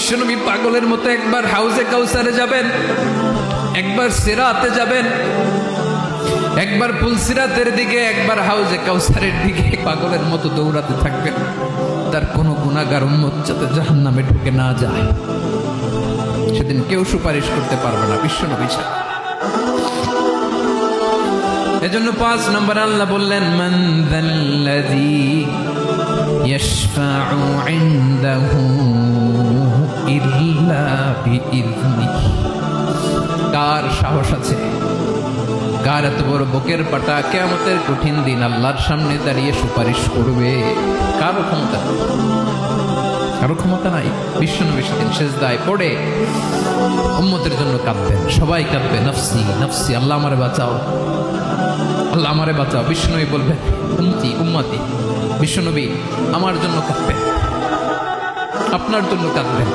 বিশ্বনবী পাগলের মতো একবার হাউজে কাউসারে যাবেন, একবার সিরাতে যাবেন, একবার পুলসিরাতের দিকে, একবার হাউজে কাউসারের দিকে পাগলের মতো দৌড়াতে থাকবেন। তার কোনো গুনাহগার উম্মত যাতে জাহান্নামে ঢুকে না যায়, সেদিন কেউ সুপারিশ করতে পারবে না বিশ্বনবী ছাড়া। এজন্য 5 নম্বর আল্লাহ বললেন, মান যাল্লাযী ইয়াশফাউ ইনদাহু ইল্লা বিইযনিহি। কার সাহস আছে, কার এত বড় বুকের পাটা কিয়ামতের কঠিন দিন আল্লাহর সামনে দাঁড়িয়ে সুপারিশ করবে? কারো ক্ষমতা, কারো ক্ষমতা নাই। বিশ্বনবী সেদিন সেজদায় পড়ে উম্মতের জন্য কাঁদবেন, সবাই কাঁদবে, নফসি নফসি, আল্লাহ আমারে বাঁচাও, আল্লাহ আমারে বাঁচাও। বিশ্বনবী বলবেন, উম্মতি উম্মতি। বিশ্বনবী আমার জন্য কাঁদবেন, আপনার জন্য কাঁদবেন।